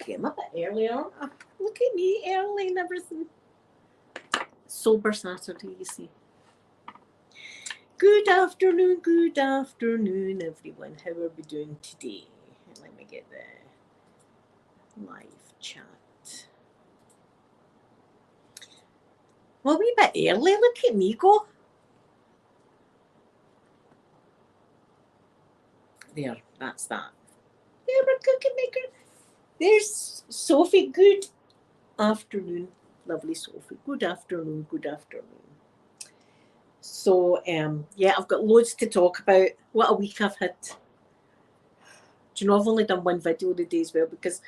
Okay, I'm a bit early, aren't I? Look at me, early and everything. Sober Saturday, you see. Good afternoon, everyone. How are we doing today? Let me get the live chat. Well, a wee bit early. Look at me go. There, that's that. There, we're cookie maker. There's Sophie. Good afternoon, lovely Sophie. Good afternoon. So, yeah, I've got loads to talk about. What a week I've had. Do you know, I've only done one video today as well because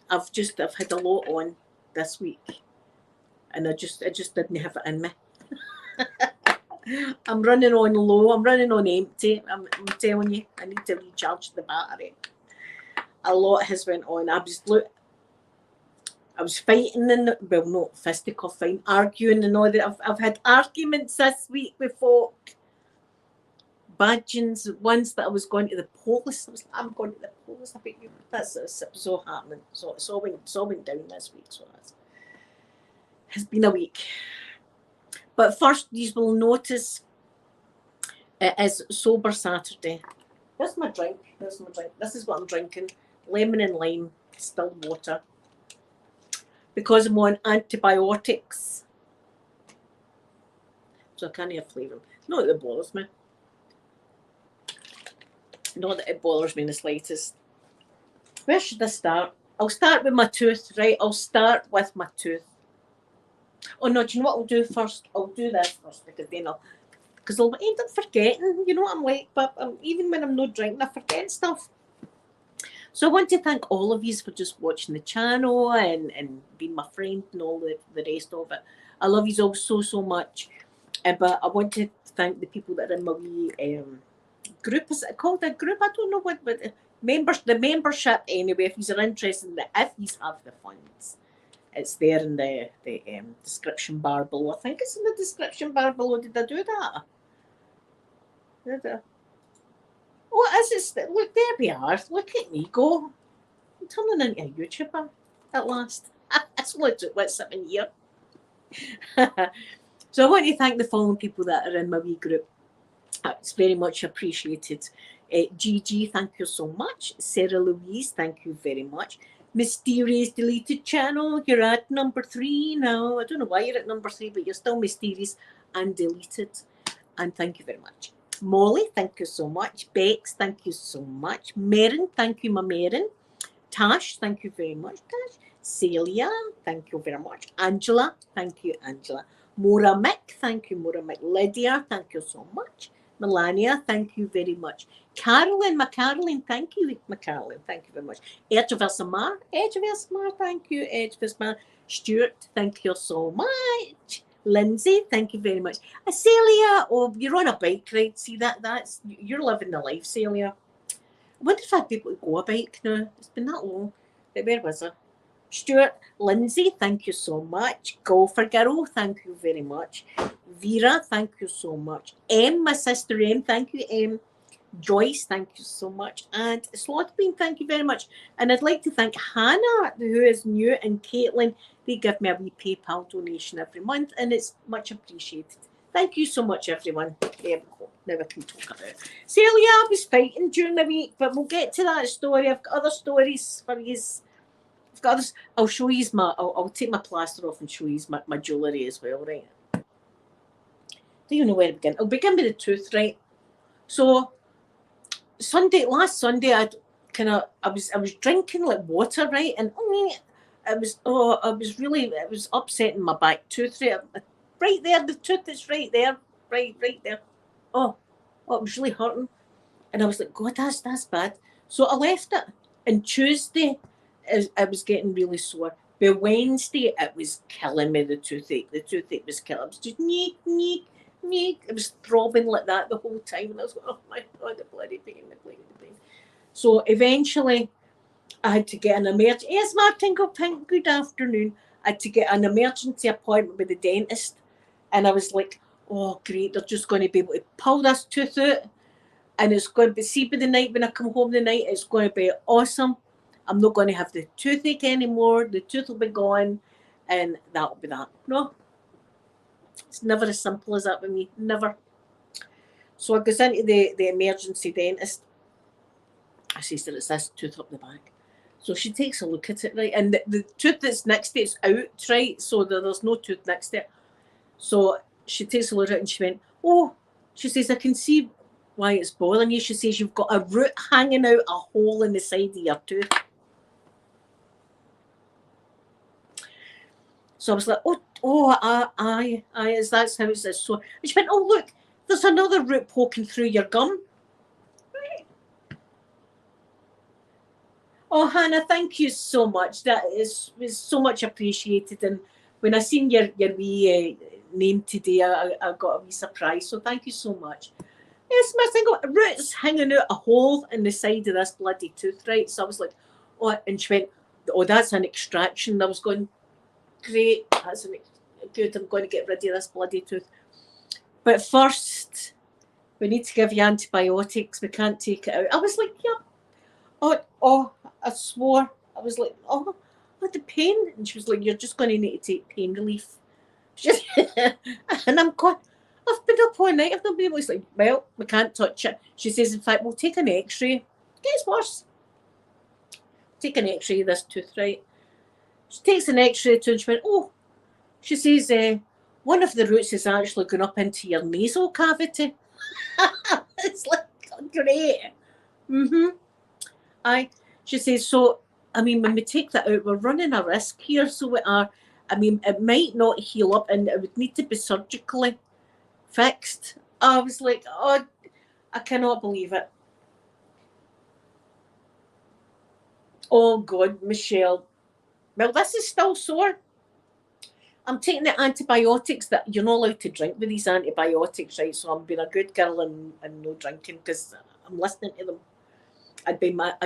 I've had a lot on this week, and I just didn't have it in me. I'm running on low. I'm running on empty. I'm telling you, I need to recharge the battery. A lot has went on. I was fighting not fisticuff fighting, arguing and all that. I've had arguments this week with folk. Badgings, once that I was going to the police. I'm going to the police. I bet you that's so happening. So it's all went down this week. So it's been a week. But first, you will notice it is Sober Saturday. Here's my drink. This is what I'm drinking. Lemon and lime, distilled water. Because I'm on antibiotics. So I can't have flavour. Not that it bothers me. Not that it bothers me in the slightest. Where should I start? I'll start with my tooth, right? I'll start with my tooth. Oh no, do you know what I'll do first? I'll do this first because then I'll end up forgetting, you know what I'm like, but even when I'm not drinking, I forget stuff. So I want to thank all of you for just watching the channel and being my friend and all the rest of it. I love you all so much. But I want to thank the people that are in my wee group. Is it called a group? I don't know what, but the membership anyway, if you are interested in that, if you have the funds. It's there in the description bar below. I think it's in the description bar below. Did I do that? Did I? Oh, is it? Look, there we are. Look at me go. I'm turning into a YouTuber at last. It's legit. What's something here? So I want to thank the following people that are in my wee group. It's very much appreciated. Gigi, thank you so much. Sarah Louise, thank you very much. Mysterious Deleted Channel, you're at number 3 now. I don't know why you're at number 3, but you're still mysterious and deleted. And thank you very much. Molly, thank you so much. Bex, thank you so much. Marin, thank you, my Marin. Tash, thank you very much, Tash. Celia, thank you very much. Angela, thank you, Angela. Mora Mick, thank you, Mora Mick. Lydia, thank you so much. Melania, thank you very much. Carolyn, thank you, Carolyn, thank you very much. Edge of Asmar, thank you, Edge of Asmar. Stuart, thank you so much. Lindsay, thank you very much. Celia, oh, you're on a bike ride. See you're living the life, Celia. I wonder if I'd be able to go a bike now. It's been that long. But where was I? Stuart, Lindsay, thank you so much. Golfer Girl, thank you very much. Vera, thank you so much. My sister M, thank you, M. Joyce, thank you so much. And Slotbean, thank you very much. And I'd like to thank Hannah, who is new, and Caitlin. They give me a wee PayPal donation every month, and it's much appreciated. Thank you so much, everyone. There we go. Now I can talk about it. Celia, I was fighting during the week, but we'll get to that story. I've got other stories for you. I've got others. I'll show you I'll take my plaster off and show you my jewellery as well, right? Do you know where to begin? I'll begin with the tooth, right? So last Sunday, I was drinking like water, right? And it was upsetting my back tooth, right there. The tooth is right there, right there. Oh, it was really hurting, and I was like, God, that's bad. So I left it. And Tuesday, I was getting really sore. By Wednesday, it was killing me. The toothache was killing. It was just neek. It was throbbing like that the whole time, and I was like, oh my God, the bloody pain. So eventually, I had to get an emergency. Yes, Martin, good afternoon. I had to get an emergency appointment with the dentist, and I was like, oh great, they're just going to be able to pull this tooth out, and it's going to be, see by the night when I come home the night, it's going to be awesome. I'm not going to have the toothache anymore. The tooth will be gone, and that'll be that. No, it's never as simple as that with me. Never. So I goes into the emergency dentist. I says that it's this tooth up the back. So she takes a look at it, right? And the tooth that's next to it's out, right? So there's no tooth next to it. So she takes a look at it and she went, oh, she says, I can see why it's bothering you. She says, you've got a root hanging out a hole in the side of your tooth. So I was like, aye, that's how it is. So and she went, oh, look, there's another root poking through your gum. Oh, Hannah, thank you so much. That was so much appreciated. And when I seen your wee name today, I got a wee surprise. So thank you so much. Yes, my single roots hanging out a hole in the side of this bloody tooth, right? So I was like, oh, and she went, oh, that's an extraction. And I was going, great, that's good. I'm going to get rid of this bloody tooth. But first, we need to give you antibiotics. We can't take it out. I was like, yeah. Oh, I swore. I was like, oh, what the pain? And she was like, you're just going to need to take pain relief. And I'm going, I've been up all night. I've not been able. It's like, well, we can't touch it. She says, in fact, we'll take an x-ray. Gets worse. Take an x-ray of this tooth, right? She takes an x-ray too, and she went, oh, she says, one of the roots is actually going up into your nasal cavity. It's like, great. She says, so, I mean, when we take that out, we're running a risk here. So we are, I mean, it might not heal up and it would need to be surgically fixed. I was like, oh, I cannot believe it. Oh, God, Michelle. Well, this is still sore. I'm taking the antibiotics that you're not allowed to drink with these antibiotics, right? So I'm being a good girl and no drinking because I'm listening to them. I'd be mad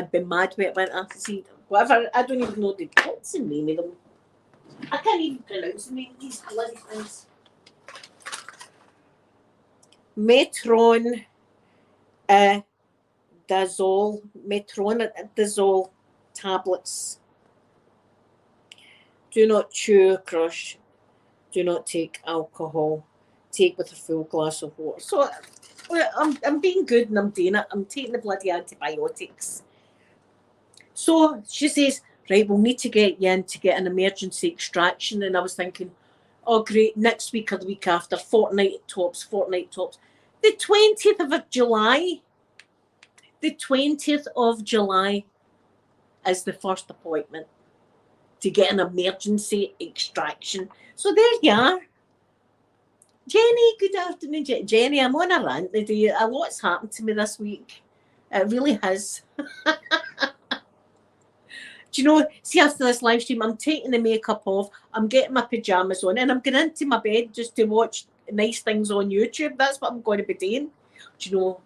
when it went after see whatever. I don't even know what's the name of them. I can't even pronounce the name of these bloody things. Metronidazole tablets. Do not chew, crush. Do not take alcohol. Take with a full glass of water. So I'm being good and I'm doing it. I'm taking the bloody antibiotics. So she says, right, we'll need to get you in to get an emergency extraction. And I was thinking, oh, great, next week or the week after, fortnight tops. The 20th of July is the first appointment to get an emergency extraction. So there you are. Jenny, good afternoon. Jenny, I'm on a rant today. A lot's happened to me this week. It really has. Do you know, see, after this live stream, I'm taking the makeup off, I'm getting my pyjamas on, and I'm going into my bed just to watch nice things on YouTube. That's what I'm going to be doing. Do you know,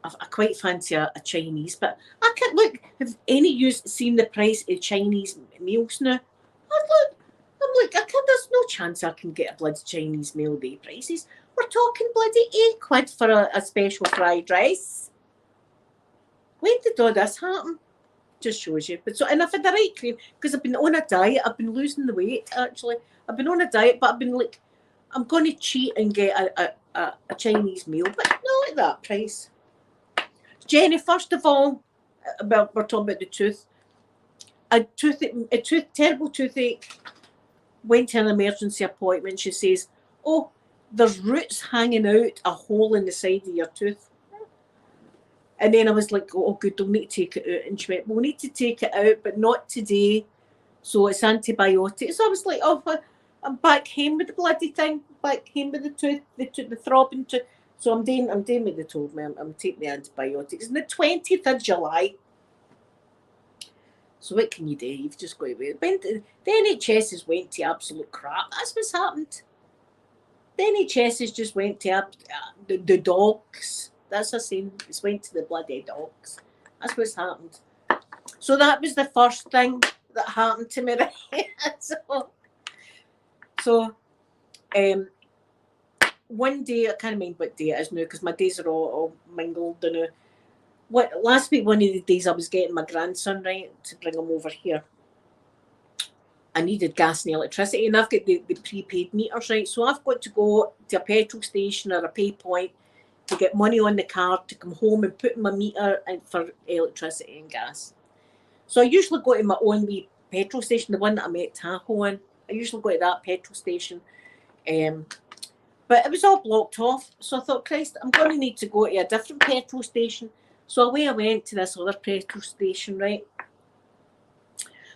I quite fancy a Chinese, but I can't look. Have any of you seen the price of Chinese meals now? There's no chance I can get a bloody Chinese meal day prices. We're talking bloody £8 for a special fried rice. When did all this happen? Just shows you. But so, and I've had the right cream because I've been on a diet. I've been losing the weight actually. I've been on a diet, but I've been like, I'm going to cheat and get a Chinese meal, but not at that price. Jenny, first of all, well, we're talking about the tooth. Terrible toothache. Went to an emergency appointment. She says, oh, there's roots hanging out a hole in the side of your tooth. And then I was like, oh, good, they'll need to take it out. And she went, we'll need to take it out, but not today. So it's antibiotics. So I was like, oh, I'm back home with the bloody thing. Back home with the tooth, the throbbing tooth. So I'm doing what they told me. I'm taking the antibiotics. And the 20th of July. So what can you do? You've just got to wait. The NHS has went to absolute crap. That's what's happened. The NHS has just went to the dogs. That's a saying. It's went to the bloody dogs. That's what's happened. So that was the first thing that happened to me. so one day, I can't remember what day it is now because my days are all mingled now. last week, one of the days I was getting my grandson, right, to bring him over here. I needed gas and electricity, and I've got the prepaid meters, right? So I've got to go to a petrol station or a pay point to get money on the card to come home and put in my meter and for electricity and gas. So I usually go to my own wee petrol station, the one that I met Tahoe in. I usually go to that petrol station. But it was all blocked off. So I thought, Christ, I'm going to need to go to a different petrol station. So away I went to this other petrol station, right?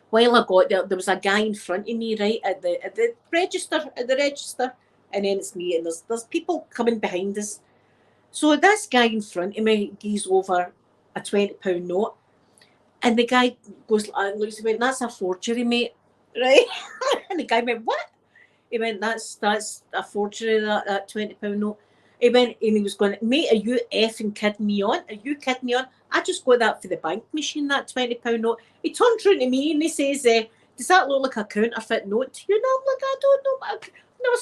While I got there, there was a guy in front of me, right, at the register, and then it's me, and there's people coming behind us. So this guy in front of me gives over a £20 note, and the guy goes and looks at me, that's a forgery, mate, right? And the guy went, what? He went, that's a forgery, that £20 note. He went, and he was going, mate, are you effing kidding me on? Are you kidding me on? I just got that for the bank machine, that £20 note. He turned around to me and he says, does that look like a counterfeit note to you? And I'm like, I don't know. I've never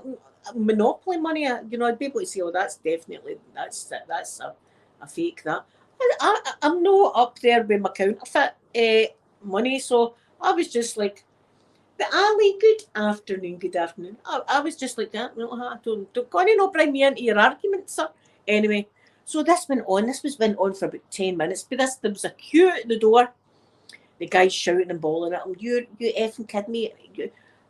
seen Monopoly money. You know, I'd be able to say, oh, that's definitely, that's a fake, that. I'm not up there with my counterfeit money. So I was just like, but Ali, good afternoon. I was just like that. No, don't go on and bring me into your argument, sir. Anyway, so this went on. This went on for about 10 minutes. But there was a queue at the door. The guy's shouting and bawling at him. You effing kidding me?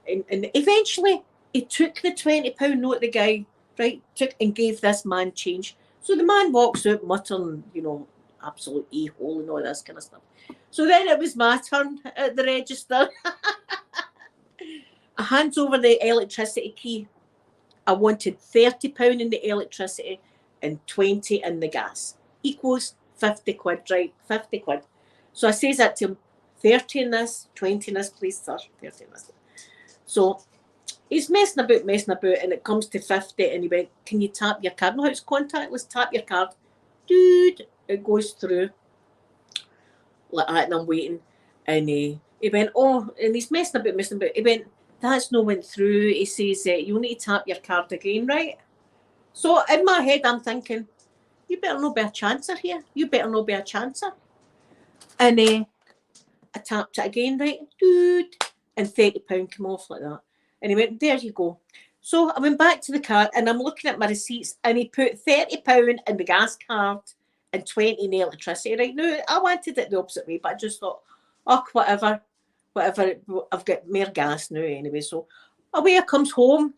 And eventually, he took the £20 note. The guy, right, took and gave this man change. So the man walks out muttering, you know, absolute a-hole and all this kind of stuff. So then it was my turn at the register. I hands over the electricity key. I wanted £30 in the electricity and 20 in the gas. Equals 50 quid, right? 50 quid. So I says that to him, 30 in this, 20 in this, please, sir, 30 in this. So he's messing about, and it comes to 50, and he went, can you tap your card? No, it's contactless, tap your card. Dude, it goes through like that, and I'm waiting. And he went, oh, and he's messing about. He went, that's no went through. He says, you'll need to tap your card again, right? So in my head, I'm thinking, you better not be a chancer here. You better not be a chancer. And I tapped it again, right? Dude. And £30 came off like that. And he went, there you go. So I went back to the card and I'm looking at my receipts and he put £30 in the gas card and 20 in the electricity. Right now, I wanted it the opposite way, but I just thought, oh, whatever, I've got more gas now anyway. So away I comes home,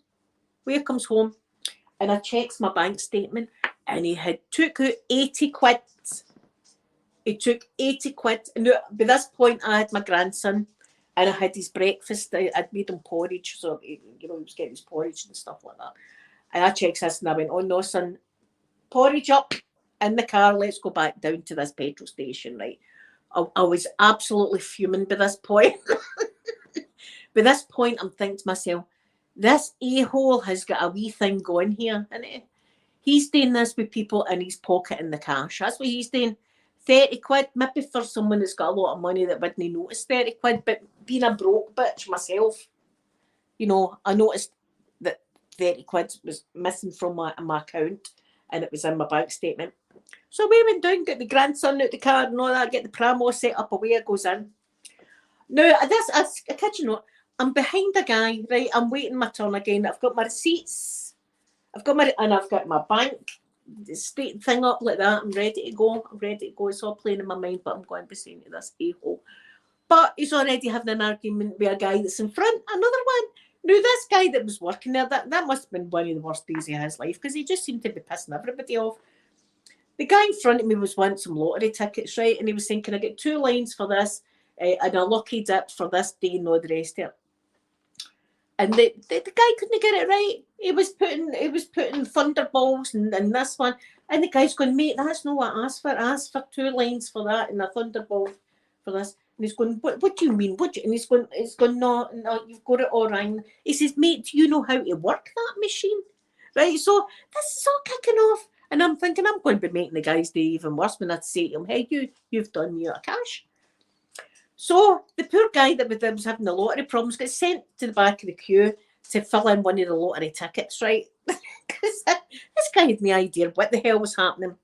and I checks my bank statement and he had took out 80 quid. He took 80 quid. And by this point, I had my grandson and I had his breakfast. I'd made him porridge, so he was getting his porridge and stuff like that. And I checks this and I went, oh no, son, porridge up in the car, let's go back down to this petrol station, right? I was absolutely fuming by this point. By this point, I'm thinking to myself, this a-hole has got a wee thing going here. And he's doing this with people and he's pocketing the cash. That's what he's doing. 30 quid, maybe for someone that's got a lot of money that wouldn't notice 30 quid, but being a broke bitch myself, I noticed that 30 quid was missing from my account and it was in my bank statement. So we went down, get the grandson out the car and all that, get the pram all set up, away it goes in. Now, I kid you not, I'm behind a guy, right? I'm waiting my turn again. I've got my receipts. I've got my bank straight thing up like that. I'm ready to go. It's all playing in my mind, but I'm going to be saying to this a-hole. But he's already having an argument with a guy that's in front. Another one. Now, this guy that was working there, that must have been one of the worst days of his life because he just seemed to be pissing everybody off. The guy in front of me was wanting some lottery tickets, right? And he was saying, can I get 2 lines for this and a lucky dip for this day and all the rest of it? And the guy couldn't get it right. He was putting thunderballs and this one. And the guy's going, mate, that's not what I asked for. I asked for 2 lines for that and a thunderball for this. And he's going, what do you mean? And he's going, no, you've got it all wrong. He says, mate, do you know how to work that machine? Right? So this is all kicking off. And I'm thinking, I'm going to be making the guy's day even worse when I say to him, hey, you've done me out of cash. So the poor guy that was having the lottery problems got sent to the back of the queue to fill in one of the lottery tickets, right? Because this guy had no idea what the hell was happening.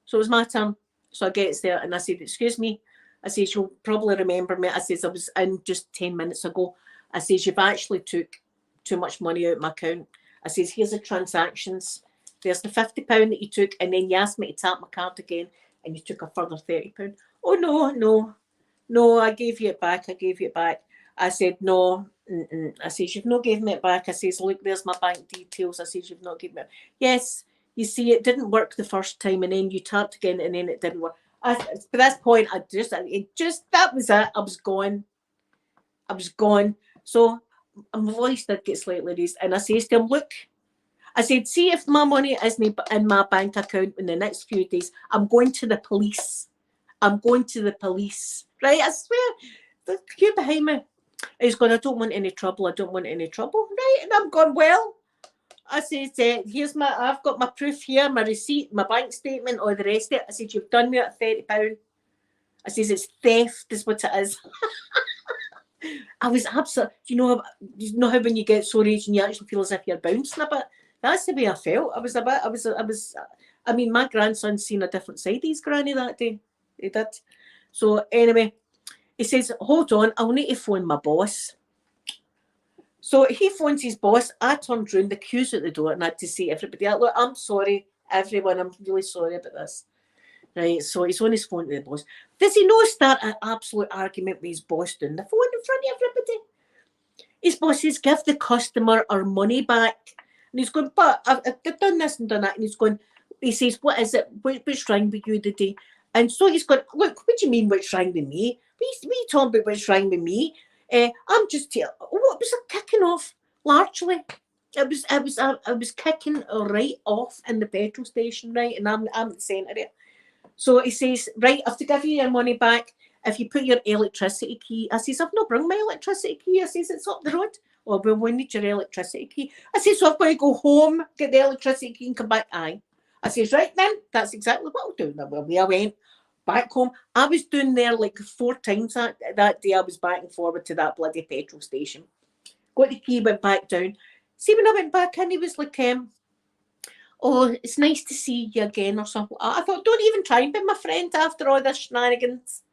So it was my turn. So I gets there and I said, excuse me. I says, you'll probably remember me. I says, I was in just 10 minutes ago. I says, you've actually took too much money out of my account. I says, here's the transactions. There's the £50 that you took, and then you asked me to tap my card again, and you took a further £30. Oh, no, I gave you it back. I said, no. I says, you've not given me it back. I says, look, there's my bank details. I says, you've not given me it. Yes, you see, it didn't work the first time, and then you tapped again, and then it didn't work. By this point, that was it. I was gone. So my voice did get slightly raised, and I says to him, look, I said, see if my money isn't in my bank account in the next few days, I'm going to the police. Right, I swear. The queue behind me. He's going, I don't want any trouble. Right, and I'm going, well, I says, here's I've got my proof here, my receipt, my bank statement, all the rest of it. I said, you've done me at £30. I says, it's theft is what it is. I was absolutely, you know how when you get so raged and you actually feel as if you're bouncing a bit? That's the way I felt. I mean, my grandson's seen a different side of his granny that day. He did. So anyway, he says, hold on, I'll need to phone my boss. So he phones his boss. I turned round, the queue's at the door, and I had to say to everybody, look, I'm sorry, everyone, I'm really sorry about this. Right, so he's on his phone to the boss. Does he not start an absolute argument with his boss doing the phone in front of everybody? His boss says, give the customer our money back. And he's going, but I've done this and done that. And he's going, he says, what is it? What's wrong with you today? And so he's going, look, what do you mean what's wrong with me? What are you talking about what's wrong with me? I'm just telling, what was a kicking off, largely. I was kicking right off in the petrol station, right? And I'm at the centre of it. So he says, right, I have to give you your money back if you put your electricity key. I says, I've not brought my electricity key. I says, it's up the road. Oh, well, we need your electricity key. I says, so I've got to go home, get the electricity key and come back. Aye. I says, right then, that's exactly what I'll do. Well, I went back home. I was doing there like 4 times that day. I was back and forward to that bloody petrol station. Got the key, went back down. See, when I went back in, he was like, oh, it's nice to see you again or something. I thought, don't even try and be my friend after all this shenanigans.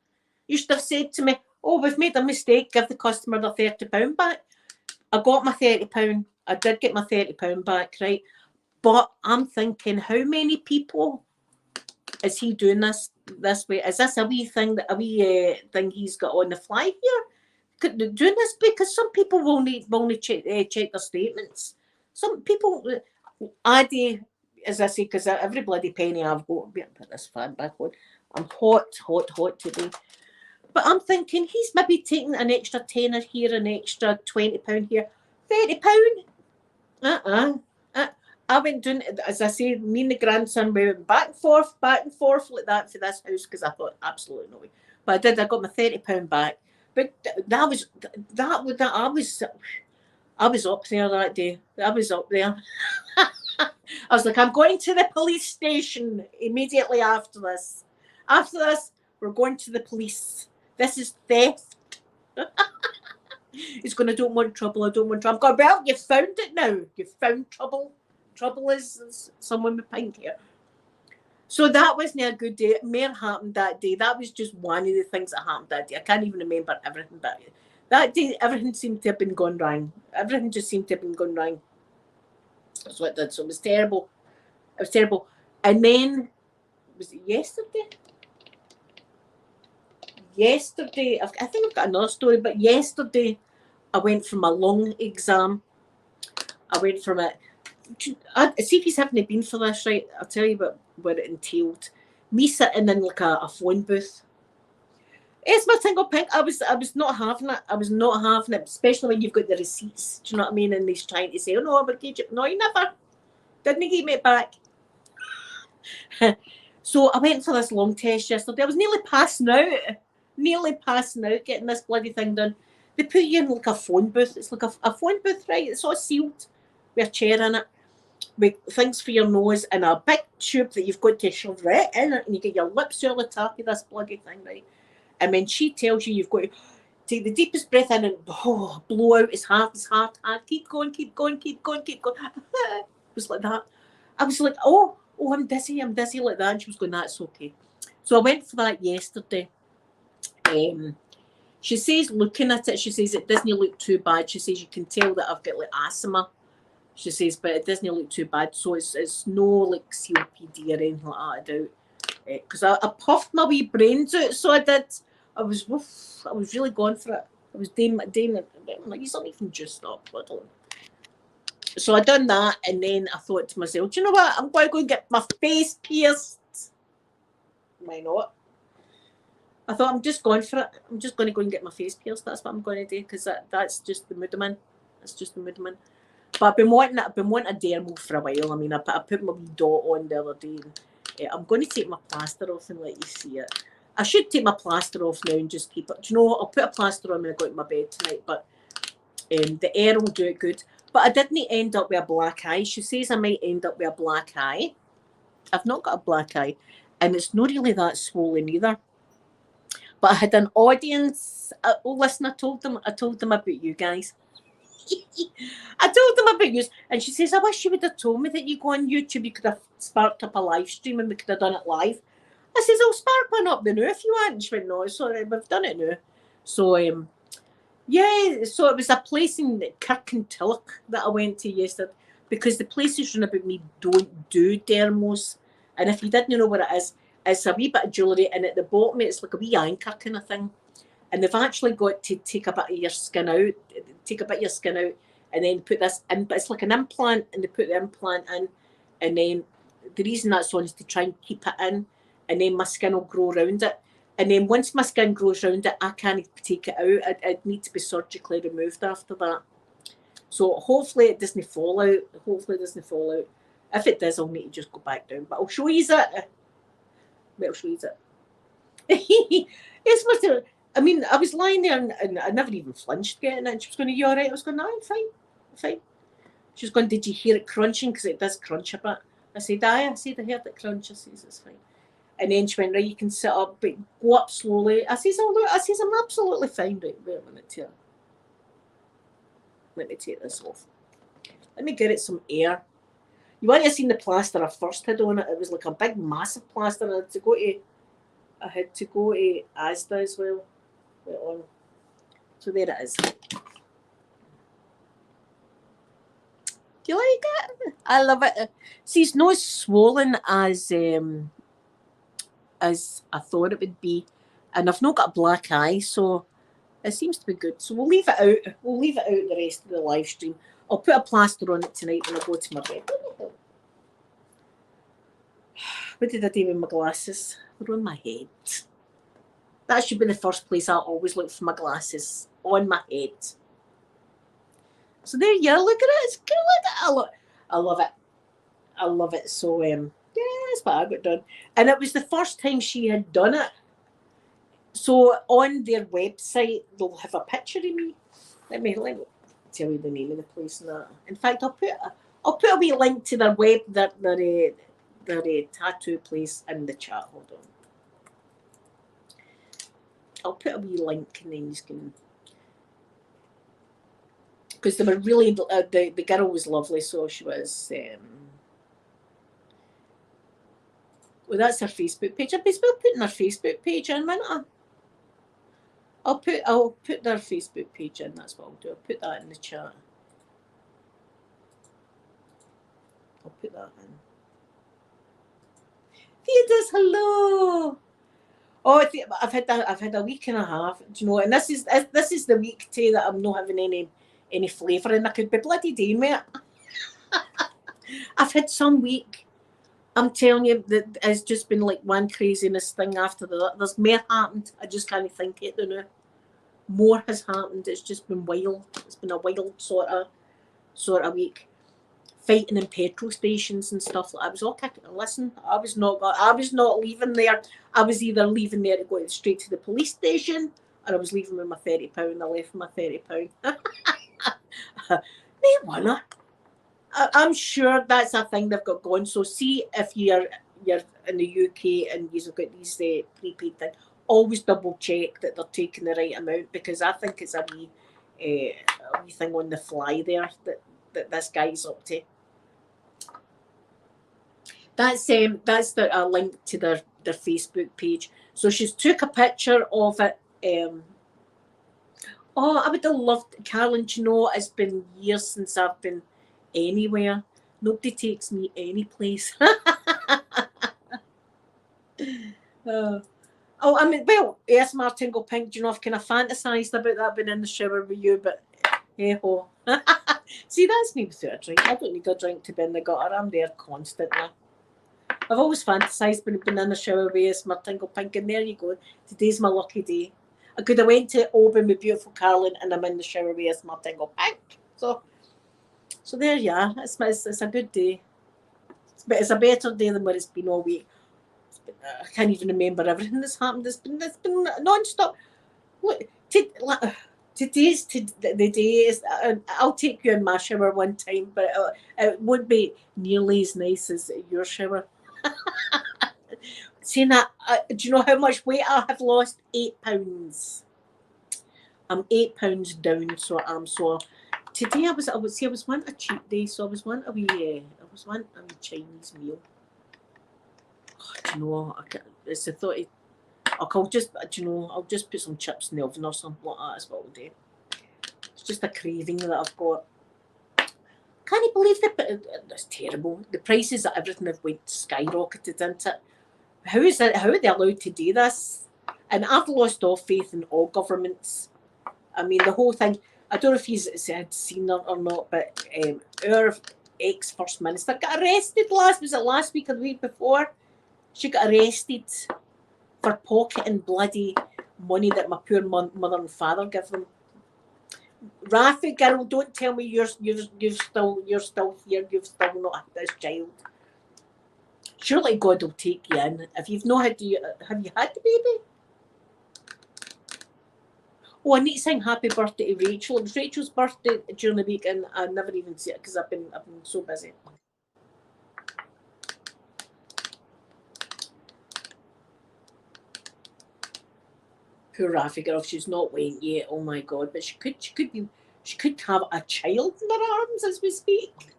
You should have said to me, oh, we've made a mistake, give the customer their £30 back. I got my £30. I did get my £30 back, right? But I'm thinking, how many people is he doing this way? Is this a wee thing thing he's got on the fly here? Doing this because some people will need check their statements. Some people, I do, as I say, because every bloody penny I've got, better put this fan back on. I'm hot today. But I'm thinking he's maybe taking an extra tenner here, an extra £20 here, £30. I went doing, as I say, me and the grandson, we went back and forth like that for this house because I thought absolutely no way. But I got my £30 back. But I was up there that day. I was up there. I was like, I'm going to the police station immediately after this. After this, we're going to the police. This is theft. He's going, I don't want trouble. I'm going, well, you found it now. You found trouble. Trouble is someone with pink hair. So that wasn't a good day. More happened that day. That was just one of the things that happened that day. I can't even remember everything, but that day, everything seemed to have been gone wrong. Everything just seemed to have been gone wrong. That's what it did. So it was terrible. And then, was it yesterday? I think I've got another story, but yesterday I went for my lung exam. I went from it. See if you haven't been for this, right? I'll tell you what it entailed. Me sitting in like a phone booth. It's my tingle pink. I was not having it. Especially when you've got the receipts. Do you know what I mean? And he's trying to say, oh no, but no, you never. Didn't give me it back. So I went for this lung test yesterday. I was nearly passing out getting this bloody thing done. They put you in like a phone booth. It's like a phone booth, right? It's all sealed with a chair in it, with things for your nose and a big tube that you've got to shove right in it, and you get your lips all the top of this bloody thing, right? And when she tells you you've got to take the deepest breath in and blow out as hard. Keep going. It was like that. I was like, oh, oh, I'm dizzy like that. And she was going, that's okay. So I went for that yesterday. She says, looking at it, she says it doesn't look too bad. She says you can tell that I've got like asthma. She says, but it doesn't look too bad. So it's no like COPD or anything like that, I doubt. Because I puffed my wee brains out, so I did. I was really going for it. I was doing it. I'm like, you don't even just stop, little. So I done that, and then I thought to myself, do you know what? I'm going to go and get my face pierced. Why not? I thought I'm just going for it. I'm just going to go and get my face pierced. That's what I'm going to do, because that's just the mood I'm in. That's just the mood I'm in. But I've been wanting a dermal for a while. I mean, I put my wee dot on the other day. And, I'm going to take my plaster off and let you see it. I should take my plaster off now and just keep it. Do you know what? I'll put a plaster on when I go to my bed tonight. But the air will do it good. But I didn't end up with a black eye. She says I might end up with a black eye. I've not got a black eye. And it's not really that swollen either. But I had an audience. Listen, I told them about you guys. I told them about you, and she says, I wish you would have told me that you go on YouTube. You could have sparked up a live stream and we could have done it live. I says, I'll spark one up now if you want. And she went, no, sorry, we've done it now. So, yeah, so it was a place in Kirkintilloch that I went to yesterday, because the places run about me don't do dermos. And if you didn't know what it is, it's a wee bit of jewellery, and at the bottom it's like a wee anchor kind of thing. And they've actually got to take a bit of your skin out, and then put this in. But it's like an implant, and they put the implant in, and then the reason that's on is to try and keep it in, and then my skin will grow around it. And then once my skin grows around it, I can't take it out. It needs to be surgically removed after that. So hopefully it doesn't fall out. If it does, I'll need to just go back down. But I'll show you it. I'll show you it. Yes, Mr. I mean, I was lying there and I never even flinched getting it. And she was going, are you all right? I was going, no, I'm fine. She was going, did you hear it crunching? Because it does crunch a bit. I said, aye. I said, I heard it crunch. I says, it's fine. And then she went, right, you can sit up, but go up slowly. I says, oh, look, I'm absolutely fine. Right, wait a minute here. Let me take this off. Let me get it some air. You want to have seen the plaster I first had on it. It was like a big, massive plaster. I had to go to Asda as well. Wait on. So there it is. Do you like it? I love it. See, it's not swollen as I thought it would be, and I've not got a black eye, so it seems to be good. So we'll leave it out. We'll leave it out the rest of the live stream. I'll put a plaster on it tonight when I go to my bed. What did I do with my glasses? They're on my head. That should be the first place I always look for my glasses, on my head. So there you are. Look at it. It's good. I love it. I love it. So yeah, that's what I got done. And it was the first time she had done it. So on their website, they'll have a picture of me. Let me tell you the name of the place and that. In fact, I'll put a wee link to their their tattoo place in the chat. Hold on. I'll put a wee link and then you can. Because they were really, the girl was lovely, so she was. Well, that's her Facebook page. I'll be still putting her Facebook page in, won't I? I'll put their Facebook page in. That's what I'll do. I'll put that in the chat. I'll put that in. Theodore's hello. Oh, I've had a week and a half. Do you know? And this is the week too that I'm not having any flavour, and I could be bloody doing with it. I've had some week. I'm telling you, that it's just been like one craziness thing after the other. There's more happened. I just can't think it now. More has happened. It's just been wild. It's been a wild sort of week. Fighting in petrol stations and stuff. I was all kicking. Listen, I was not leaving there. I was either leaving there to go straight to the police station, or I was leaving with my £30. I left with my £30. They wanna. I'm sure that's a thing they've got going. So see if you're in the UK and you've got these prepaid things, always double check that they're taking the right amount, because I think it's a wee thing on the fly there that this guy's up to. That's the a link to their Facebook page. So she's took a picture of it. Oh, I would have loved, Carolyn, do you know, it's been years since I've been anywhere. Nobody takes me any place. Oh, I mean, well, yes, Martingle Pink, do you know, I've kind of fantasised about that being in the shower with you, but hey ho. See, that's me without a drink. I don't need a drink to be in the gutter. I'm there constantly. I've always fantasised being in the shower with yes, Martingle Pink, and there you go. Today's my lucky day. I could have went to Oban with beautiful Carolyn, and I'm in the shower with yes, Martingle Pink. So there you are. It's a good day. It's a better day than what it's been all week. I can't even remember everything that's happened. It's been non-stop. Look, today's the day is. I'll take you in my shower one time, but it won't be nearly as nice as your shower. Saying that, do you know how much weight I have lost? 8 pounds. I'm 8 pounds down, so today I was wanting a cheat day, so I was wanting a wee Chinese meal. Oh, do you know, it's a thought. I'll just put some chips in the oven or something like that. Is what I'll do. It's just a craving that I've got. Can't you believe it's terrible. The prices of everything have went skyrocketed, isn't it? How is it? How are they allowed to do this? And I've lost all faith in all governments. I mean, the whole thing. I don't know if you had seen it or not, but our ex-First Minister got arrested last week or the week before? She got arrested for pocketing bloody money that my poor mother and father give them. Rafi, girl, don't tell me you're still here. You've still not had this child. Surely God will take you in. If you've not had, have you had the baby? Oh, I need to sing happy birthday to Rachel. It was Rachel's birthday during the week, and I never even see it because I've been so busy. Poor Rafi girl, she's not went yet. Oh my God! But she could have a child in her arms as we speak.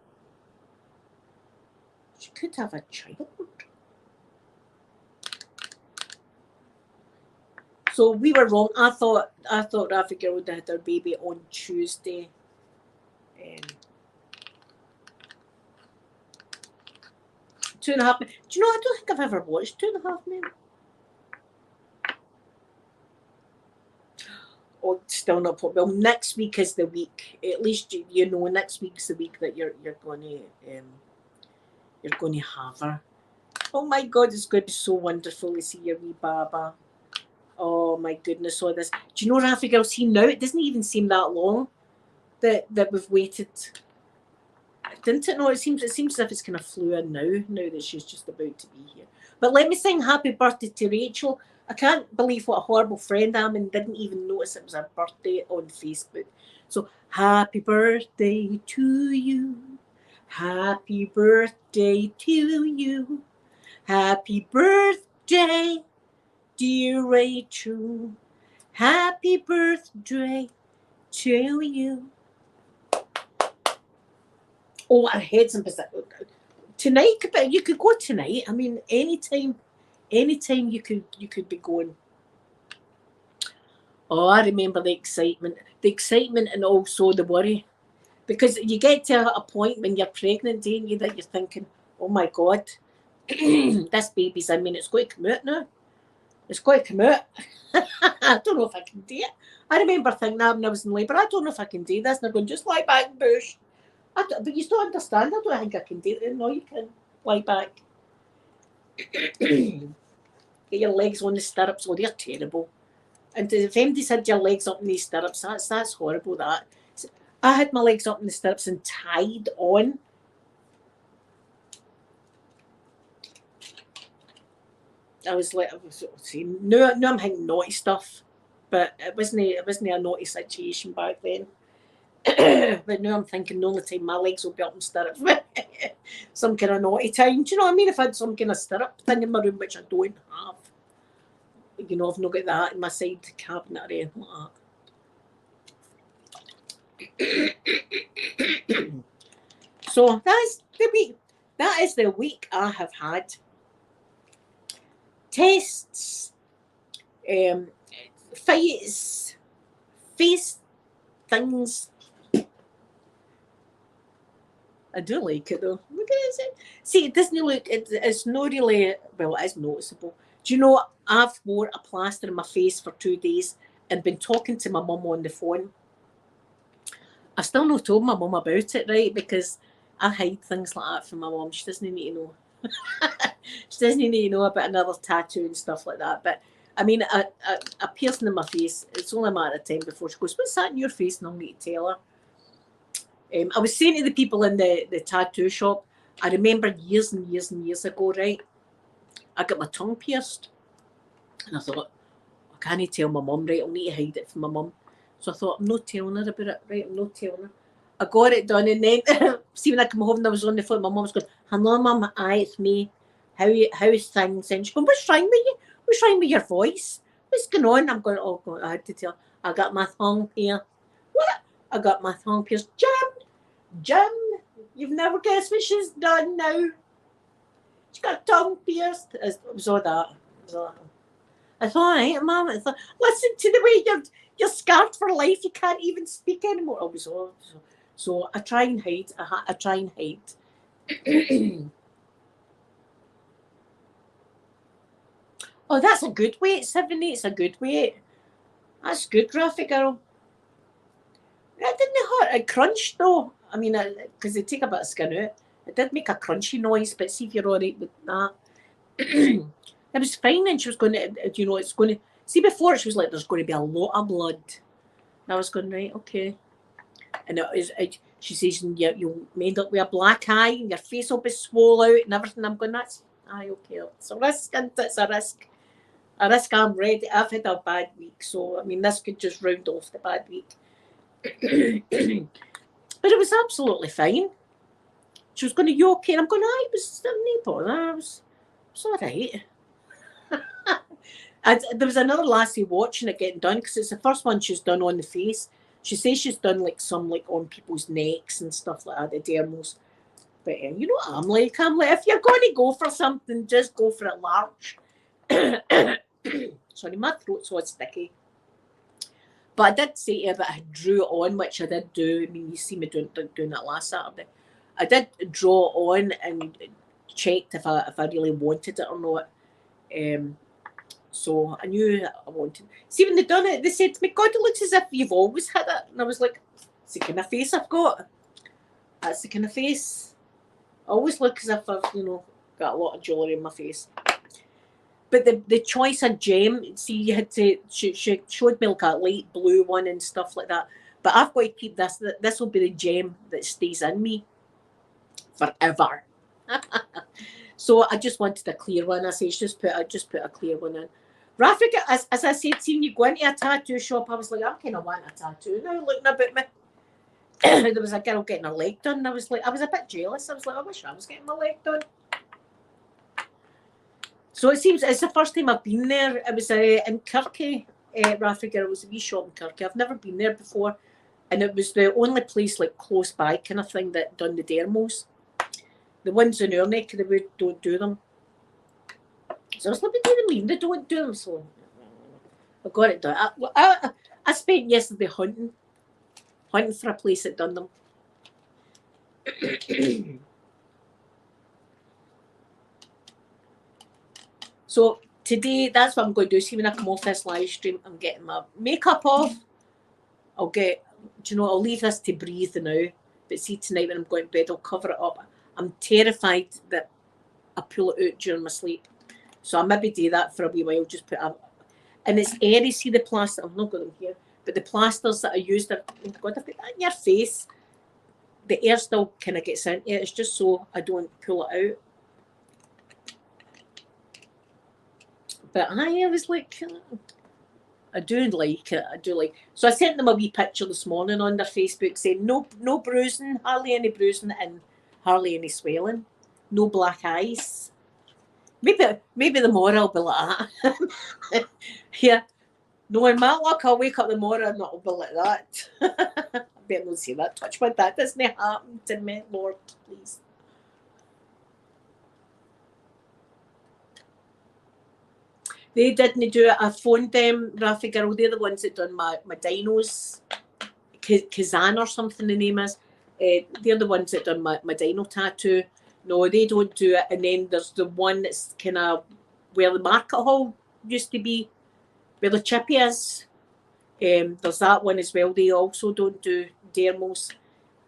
She could have a child. So we were wrong. I thought Rafi girl would have had her baby on Tuesday. 2.5 Men. Do you know? I don't think I've ever watched 2.5 Men. Oh, still not put. Well, next week is the week. At least you know next week's the week that you're going to have her. Oh my God, it's going to be so wonderful to see your wee Baba. Oh my goodness, all this. Do you know, Rafi girl? See now, it doesn't even seem that long that we've waited. Didn't it? No, it seems as if it's kind of flew in now that she's just about to be here. But let me sing happy birthday to Rachel. I can't believe what a horrible friend I am and didn't even notice it was her birthday on Facebook. So happy birthday to you. Happy birthday to you. Happy birthday, dear Rachel. Happy birthday to you. Oh, our heads in position. Tonight, you could go tonight. I mean, anytime you could be going. Oh, I remember the excitement and also the worry. Because you get to a point when you're pregnant, don't you, that you're thinking, oh my God, this baby's, it's going to come out now. It's going to come out. I don't know if I can do it. I remember thinking that when I was in labour, I don't know if I can do this. And they're going, just lie back and bush. But you still understand. I don't think I can do it. No, you can lie back. Get your legs on the stirrups. Oh, they're terrible. And if anybody's had your legs up in these stirrups, that's horrible. That I had my legs up in the stirrups and tied on. I was like, now I'm thinking naughty stuff, but it wasn't a naughty situation back then. But now I'm thinking the only time my legs will be up in stirrups, some kind of naughty time. Do you know what I mean? If I had some kind of stirrup thing in my room, which I don't have, you know, I've not got that in my side cabinet or anything like that. So that's the week. that is the week I have had. Tests, fights, face things. I do like it though. Look at it. See, it doesn't look, it's not really, well, it is noticeable. Do you know, I've wore a plaster in my face for 2 days and been talking to my mum on the phone. I still not told my mum about it, right? Because I hide things like that from my mum. She doesn't need to know. She doesn't need to know about another tattoo and stuff like that. But I mean, a piercing in my face, it's only a matter of time before she goes, what's that in your face? And I'll need to tell her. I was saying to the people in the tattoo shop, I remember years and years and years ago, right? I got my tongue pierced. And I thought, I can't tell my mum, right? I'll need to hide it from my mum. So I thought, I'm not telling her about it, right? I'm not telling her. I got it done, and then, see, when I come home and I was on the phone, my mum was going, hello, mum, it's me. How's things? And she's going, what's wrong with you? What's wrong with your voice? What's going on? I'm going, oh, God, I had to tell her. I got my tongue pierced. What? I got my tongue pierced. Jim, you've never guessed what she's done now. She got tongue pierced. It was all that. I thought, all right, Mum. I thought, listen to the way you're scarred for life. You can't even speak anymore. Oh, so I try and hide. I try and hide. Oh, that's a good weight. 7-8's a good weight. That's good, graphic girl. It didn't hurt. It crunched though. I mean, because they take a bit of skin out. It did make a crunchy noise, but see if you're all right with that. It was fine, and she was going to, it's going to, see, before she was like, there's going to be a lot of blood. And I was going, right, okay. And she says, you'll end up with a black eye, and your face will be swollen out and everything. I'm going, that's, aye, okay. It's a risk, and it's a risk. A risk I'm ready. I've had a bad week, so, I mean, this could just round off the bad week. But it was absolutely fine. She was going, you okay? And I'm going, it was no bother. It was all right. And there was another lassie watching it getting done, because it's the first one she's done on the face. She says she's done like some like on people's necks and stuff like that, the dermals. But you know what I'm like? If you're going to go for something, just go for it large. Sorry, my throat's all sticky. But I did say to her that I drew on, which I did do. I mean, you see me doing that last Saturday. I did draw on and checked if I really wanted it or not. So I knew I wanted. See, when they done it, they said to me, God, it looks as if you've always had it. And I was like, it's the kind of face I've got. That's the kind of face. I always look as if I've, got a lot of jewellery in my face. But the choice of gem, see, you had to, she showed me like a light blue one and stuff like that. But I've got to keep this. This will be the gem that stays in me forever. So I just wanted a clear one. I said, just put a clear one in. Rafika, as I said, seeing you go into a tattoo shop, I was like, I'm kind of wanting a tattoo now, looking about me. There was a girl getting her leg done. I was a bit jealous. I was like, I wish I was getting my leg done. So it seems it's the first time I've been there. It was in Kirky, Rafika. It was a wee shop in Kirky. I've never been there before. And it was the only place like close by kind of thing that done the dermals. The ones in our neck of the wood don't do them. So I was like, what do you mean they don't do them? So I got it done. I spent yesterday hunting for a place that done them. So today, that's what I'm going to do. See, when I come off this live stream, I'm getting my makeup off. I'll leave this to breathe now. But see, tonight when I'm going to bed, I'll cover it up. I'm terrified that I pull it out during my sleep. So I'll maybe do that for a wee while, just put up. And it's airy, see the plaster, I've not got them here, but the plasters that I used, oh God, I've got that in your face. The air still kind of gets into it. It's just so I don't pull it out. But I was like, I do like it. So I sent them a wee picture this morning on their Facebook saying no bruising, hardly any bruising, and hardly any swelling, no black eyes. Maybe the morning will be like that. Yeah. Knowing my luck, I'll wake up the morning and it'll be like that. I better not say that. Touch wood, that doesn't happen to me, Lord, please. They didn't do it. I phoned them, Rafi Girl. They're the ones that done my dinos. Kazan or something the name is. They're the ones that done my dino tattoo. No, they don't do it. And then there's the one that's kind of where the market hall used to be, where the chippy is. There's that one as well. They also don't do dermos.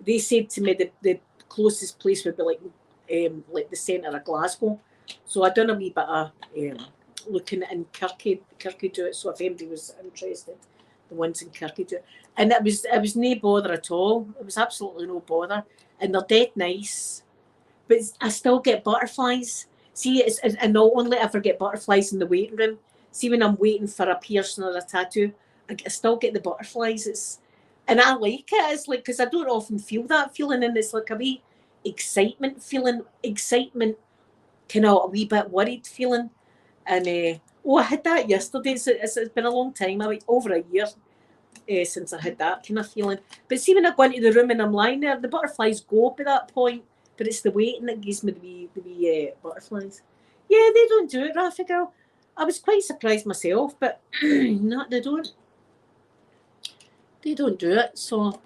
They said to me the closest place would be like the centre of Glasgow. So I done a wee bit of looking in Kirky do it. So if anybody was interested, the ones in Kirky do it. And it was no bother at all. It was absolutely no bother. And they're dead nice. But I still get butterflies. See, and not only ever get butterflies in the waiting room. See, when I'm waiting for a piercing or a tattoo, I still get the butterflies. And I like it. It's like, because I don't often feel that feeling, and it's like a wee excitement feeling, kind of a wee bit worried feeling. And I had that yesterday. It's been a long time, like over a year since I had that kind of feeling. But see, when I go into the room and I'm lying there, the butterflies go up at that point. But it's the waiting that gives me the wee butterflies. Yeah, they don't do it, Rafi Girl. I was quite surprised myself, but no, they don't. They don't do it. So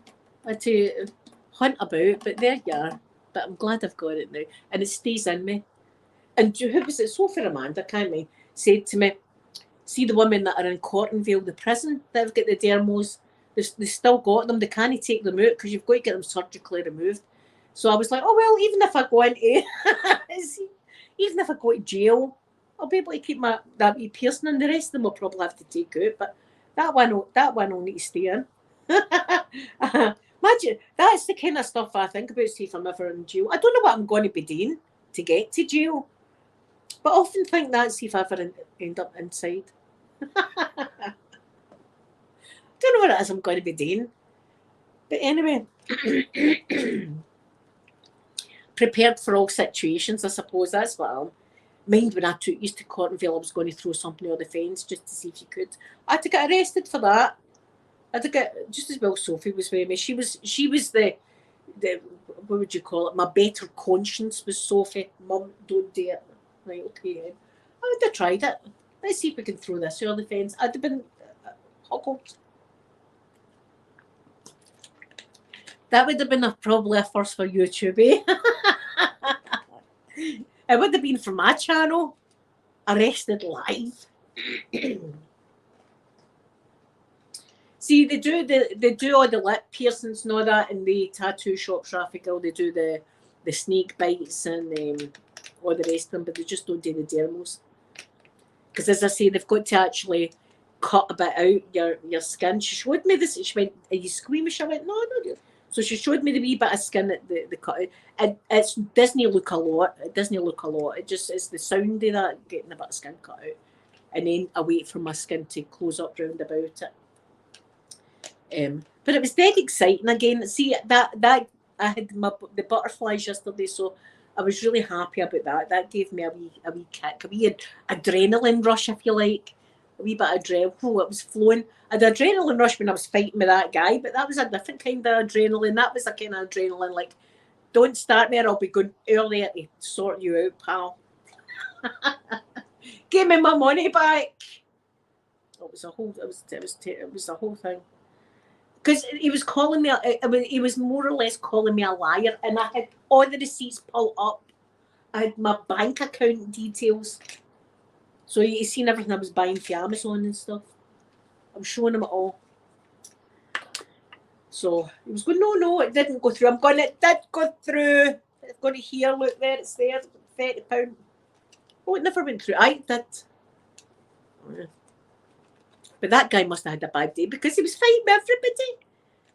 I had to hunt about, but there you are. But I'm glad I've got it now. And it stays in me. And who was it? Sophie Amanda, can't I? Said to me, see the women that are in Cortonvale, the prison, that have got the dermos, they still got them. They can't take them out because you've got to get them surgically removed. So I was like, oh, well, even if I go into, even if I go to jail, I'll be able to keep that wee piercing, and the rest of them will probably have to take out. But that one will need to stay in. Imagine, that's the kind of stuff I think about, see if I'm ever in jail. I don't know what I'm going to be doing to get to jail, but I often think that, see if I ever end up inside. I don't know what it is I'm going to be doing. But anyway, prepared for all situations, I suppose. That's what I'm. Mind when I took used to Cortonvale, I was going to throw something on the fence just to see if you could. I had to get arrested for that. I had to get, just as well Sophie was with me. She was the what would you call it? My better conscience was Sophie. Mum, don't do it. Right, okay. I would have tried it. Let's see if we can throw this on the fence. I'd have been hoggled. That would have been probably a first for YouTube, eh? It would have been for my channel. Arrested live. See, they do all the lip piercings and all that in the tattoo shop, Rafi Girl. They do the snake bites and all the rest of them, but they just don't do the dermos. Because as I say, they've got to actually cut a bit out your skin. She showed me this. She went, are you squeamish? I went, no. So she showed me the wee bit of skin that the cut out. And it doesn't look a lot. It doesn't look a lot. It's the sound of that, getting a bit of skin cut out. And then I wait for my skin to close up round about it. But it was dead exciting again. See, that I had the butterflies yesterday, so I was really happy about that. That gave me a wee kick, a wee adrenaline rush, if you like. A wee bit of adrenaline. Oh, it was flowing. I had an adrenaline rush when I was fighting with that guy, but that was a different kind of adrenaline. That was a kind of adrenaline like, don't start me or I'll be going earlier to sort you out, pal. Give me my money back. It was a whole thing. Because he was calling me, he was more or less calling me a liar, and I had all the receipts pulled up. I had my bank account details. So he's seen everything I was buying for Amazon and stuff. I'm showing him it all. So he was going, no, it didn't go through. I'm going, it did go through. It's going to here, look there, it's there, £30. Oh, it never went through. I did. But that guy must have had a bad day because he was fighting with everybody.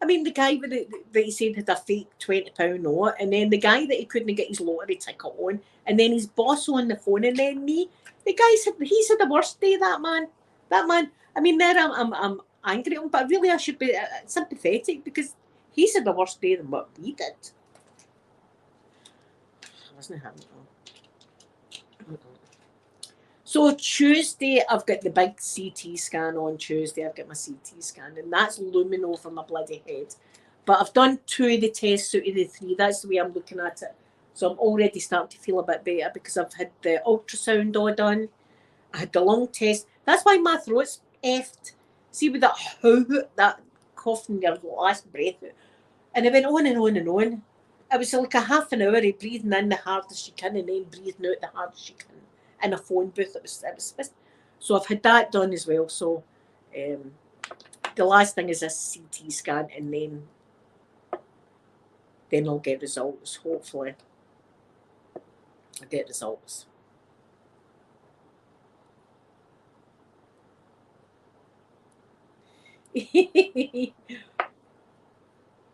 I mean, the guy that he said had a fake £20 note, and then the guy that he couldn't get his lottery ticket on, and then his boss on the phone, and then me. The guy said he's had the worst day. That man. I mean, there I'm angry at him, but really I should be sympathetic because he's had the worst day than what we did. Wasn't him. So Tuesday, I've got the big CT scan on Tuesday. I've got my CT scan, and that's looming over my bloody head. But I've done 2 of the tests out of the 3. That's the way I'm looking at it. So I'm already starting to feel a bit better because I've had the ultrasound all done. I had the lung test. That's why my throat's effed. See with that coughing your last breath out. And it went on and on and on. It was like a half an hour of breathing in the hardest you can and then breathing out the hardest you can in a phone booth. It was so I've had that done as well. So the last thing is a CT scan, and then I'll get results. Hopefully, I'll get results.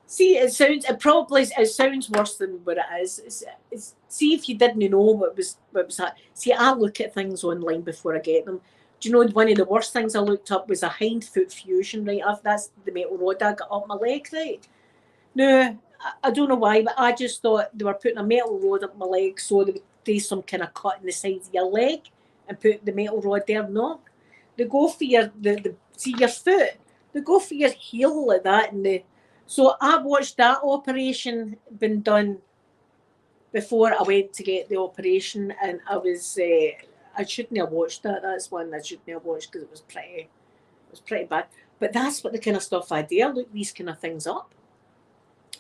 See, it sounds worse than what it is. See, if you didn't know what was that. See, I look at things online before I get them. Do you know one of the worst things I looked up was a hind foot fusion? Right, that's the metal rod I got up my leg. Right, no, I don't know why, but I just thought they were putting a metal rod up my leg so they would do some kind of cut in the side of your leg and put the metal rod there. No, they go for see your foot. They go for your heel like that, and so I watched that operation been done before I went to get the operation, and I shouldn't have watched that. That's one I shouldn't have watched because it was pretty bad. But that's what the kind of stuff I do. I look these kind of things up.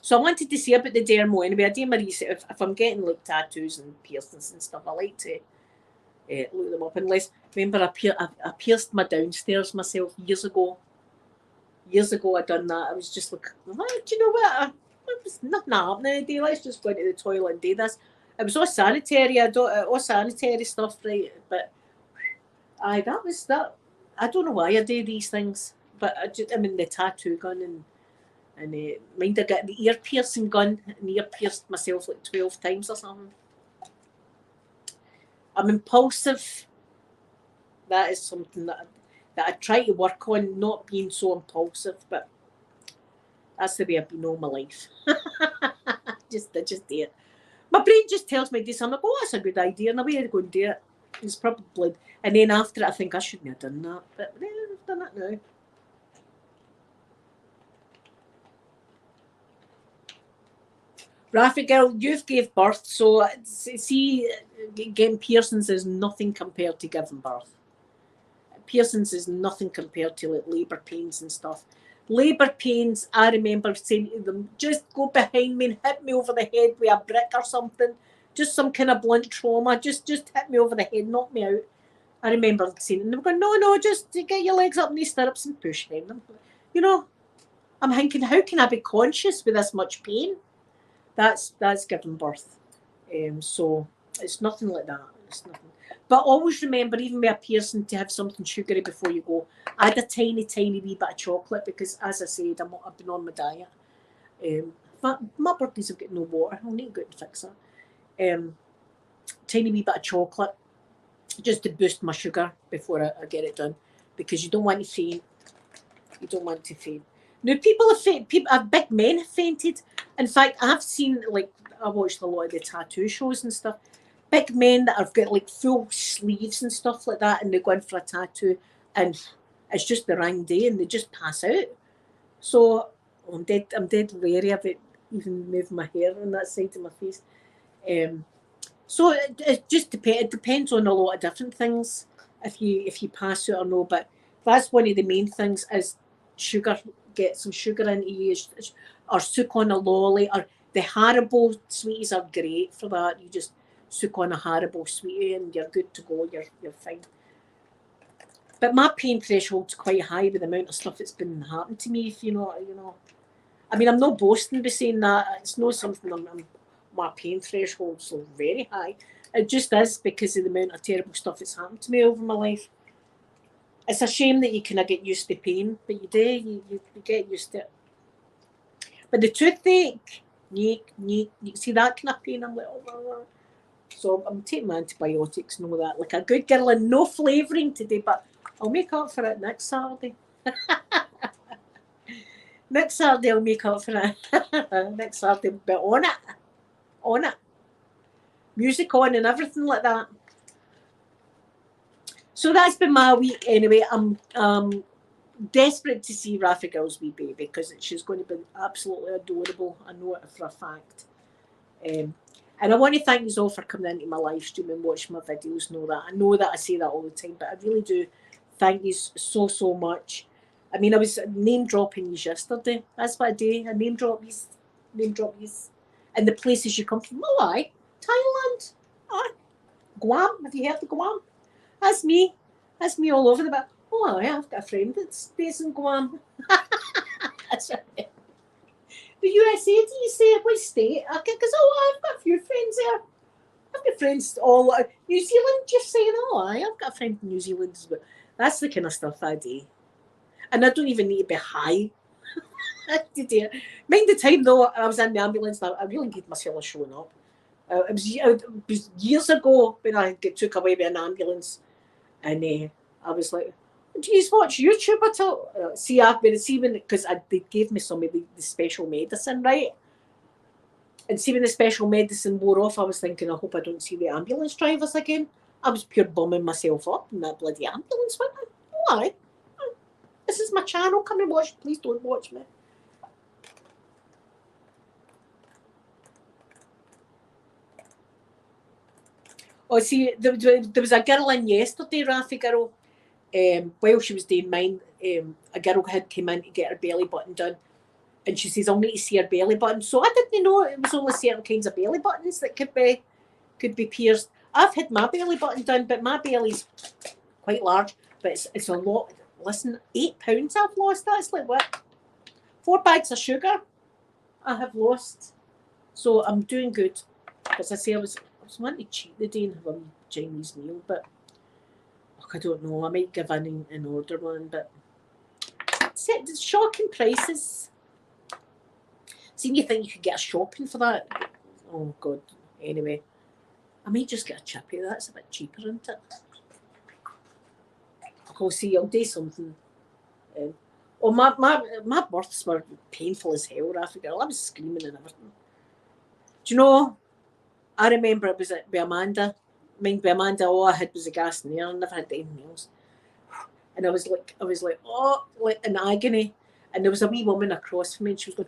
So I wanted to see about the dermo anyway. I do my research. If I'm getting like tattoos and piercings and stuff, I like to look them up. Unless, remember, I pierced my downstairs myself years ago. Years ago, I done that. I was just like, what? Do you know what? There's nothing happening today. Let's just go into the toilet and do this. It was all sanitary. All sanitary stuff, right? But that was that. I don't know why I do these things, but I mean the tattoo gun and mind I got the ear piercing gun and ear pierced myself like 12 times or something. I'm impulsive. That is something that I try to work on, not being so impulsive, but that's the way I've been all my life. I just do it. My brain just tells me this. I'm like, oh, that's a good idea, and away I go and do it. It's probably, and then after it, I think I shouldn't have done that, but I've done it now. Rafi girl, you've gave birth, so see, getting piercings is nothing compared to giving birth. Piercings is nothing compared to like labour pains and stuff. Labour pains, I remember saying to them, just go behind me and hit me over the head with a brick or something. Just some kind of blunt trauma. Just hit me over the head, knock me out. I remember saying, and they were going, no, just get your legs up in these stirrups and push them. You know, I'm thinking, how can I be conscious with this much pain? That's giving birth. So it's nothing like that. It's nothing. But always remember, even with a piercing, to have something sugary before you go. Add a tiny wee bit of chocolate because, as I said, I've been on my diet. My birthdays have got no water. I'll need to go out and fix that. Tiny wee bit of chocolate just to boost my sugar before I get it done, because you don't want to faint. You don't want to faint. Now, big men have fainted. In fact, I've seen, like, I watched a lot of the tattoo shows and stuff. Big men that have got like full sleeves and stuff like that, and they go in for a tattoo, and it's just the wrong day, and they just pass out. So I'm dead wary of it, even moving my hair on that side of my face. So it just depends on a lot of different things if you pass out or no. But that's one of the main things is sugar. Get some sugar into you, or soak on a lolly, or the Haribo sweeties are great for that. You just soak on a Haribo sweetie and you're good to go. You're fine. But my pain threshold's quite high with the amount of stuff that's been happening to me. If you know. I mean, I'm not boasting by saying that. It's not something my pain threshold's so very high. It just is because of the amount of terrible stuff that's happened to me over my life. It's a shame that you cannot get used to pain, but you do. You get used to it. But the toothache, you see that kind of pain, I'm like, oh. So I'm taking my antibiotics and all that, like a good girl, and no flavouring today, but I'll make up for it next Saturday. Next Saturday I'll make up for it. Next Saturday, but on it. Music on and everything like that. So that's been my week anyway. I'm desperate to see Rafi Girl's wee baby because she's going to be absolutely adorable. I know it for a fact. And I want to thank you all for coming into my live stream and watching my videos. I know that I say that all the time, but I really do Thank you so much. I mean, I was name dropping you yesterday. That's what I do. I name drop you, and the places you come from. Oh, aye, Thailand, aye, Guam. Have you heard of Guam? That's me. That's me all over the place. Oh, aye, I've got a friend that stays in Guam. That's right. The USA, do you say what state? Because I've got a few friends there. I've got friends all New Zealand. Just saying, oh, I've got a friend in New Zealand as well. That's the kind of stuff I do, and I don't even need to be high. Mind the time though, I was in the ambulance. I really gave myself a showing up. It was years ago when I got took away by an ambulance, and I was like, "Do you watch YouTube at all?" See, I've been receiving because they gave me some of the special medicine, right? And see, when the special medicine wore off, I was thinking, I hope I don't see the ambulance drivers again. I was pure bumming myself up in that bloody ambulance. Why? This is my channel. Come and watch. Please don't watch me. Oh, see, there was a girl in yesterday, Rafi girl. While she was doing mine, a girl had come in to get her belly button done. And she says, I'll need to see her belly button. So I didn't know it was only certain kinds of belly buttons that could be pierced. I've had my belly button done, but my belly's quite large. But it's a lot. Listen, 8 pounds I've lost. That's like what? 4 bags of sugar I have lost. So I'm doing good. As I say, I was wanting to cheat the day and have a Chinese meal, but I don't know. I might give in and order one, but it's shocking prices. See, you think you could get a shopping for that? Oh, God. Anyway, I might just get a chippy. That's a bit cheaper, isn't it? I'll see. I'll do something. Oh, my births were painful as hell, Rafi girl. I was screaming and everything. Do you know, I remember it was with Amanda. With Amanda, all I had was a gas in there. I never had anything else. And I was like, oh, like in agony. And there was a wee woman across from me, and she was going,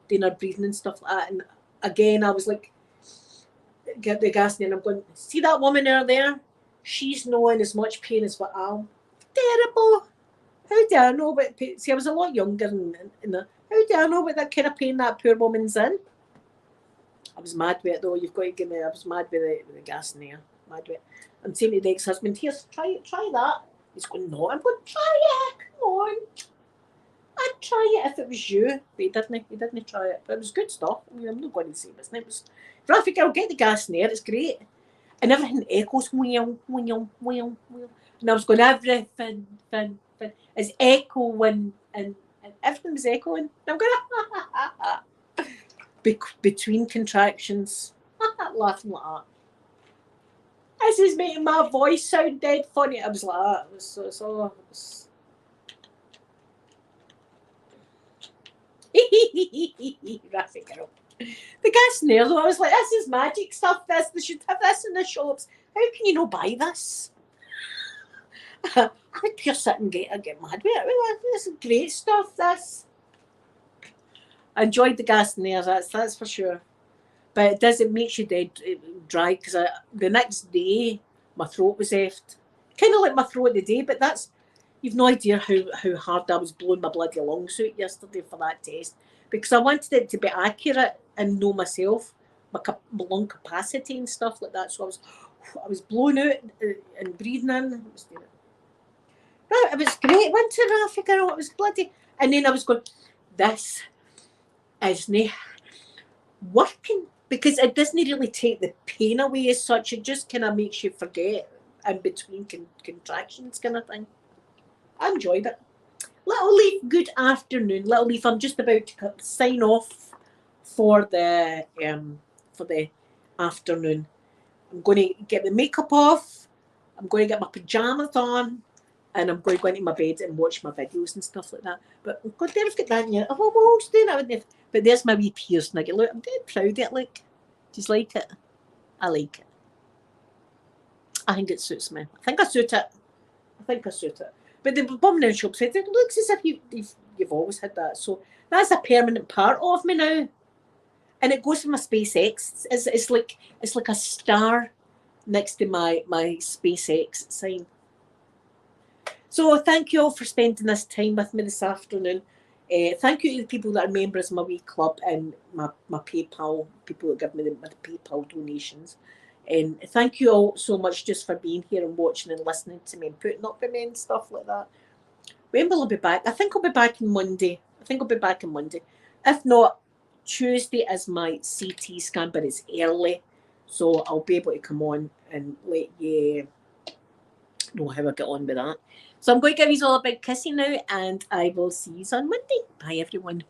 doing her breathing and stuff like that. And again, I was like, get the gas in, and I'm going, see that woman there? She's not in as much pain as what I'm. Terrible. How do I know what pain? See, I was a lot younger, how do I know what that kind of pain that poor woman's in? I was mad with it though. You've got to give me. I was mad with the gas in there. Mad with it. I'm saying to the ex-husband, "Here, try that." He's going, "No." I'm going, "Try it. Come on." I'd try it if it was you. But he didn't. He didn't try it. But it was good stuff. I mean, I'm not going to say it. It was graphic. I'll get the gas in there. It's great. And everything echoes. And I was going, everything. It's echoing. And everything was echoing. And I'm going, between contractions, laughing like that. This is making my voice sound dead funny. I was like that. It was Rafi girl. The gas in there though, I was like, this is magic stuff. They should have this in the shops. How can you not buy this? I would pure sit and get mad with it. This is great stuff. This. I enjoyed the gas in there. That's for sure. But it makes you dead dry because the next day my throat was effed. Kind of like my throat the day, but you've no idea how hard I was blowing my bloody lungs out yesterday for that test because I wanted it to be accurate and know myself, my lung capacity and stuff like that. So I was blowing out and breathing in. It was great, wasn't it, Rafi girl? It was bloody. And then I was going, this isn't working. Because it doesn't really take the pain away as such. It just kind of makes you forget in between contractions kind of thing. I enjoyed it. Little Leaf, good afternoon. Little Leaf, I'm just about to sign off for the afternoon. I'm going to get the makeup off. I'm going to get my pajamas on. And I'm going to go into my bed and watch my videos and stuff like that. But God, there I've got that in here. Oh, I'm almost doing that. But there's my wee piercing again. Look, I'm dead proud of it. Look. Do you like it? I like it. I think it suits me. I think I suit it. But the woman in the shop said, it looks as if you've always had that. So that's a permanent part of me now. And it goes with my SpaceX. It's like a star next to my SpaceX sign. So thank you all for spending this time with me this afternoon. Thank you to the people that are members of my wee club and my PayPal, people that give me the PayPal donations. And thank you all so much just for being here and watching and listening to me and putting up with me and stuff like that. When will I be back? I think I'll be back on Monday. If not, Tuesday is my CT scan, but it's early. So I'll be able to come on and let you know how I get on with that. So I'm going to give you all a big kissy now, and I will see you on Monday. Bye, everyone.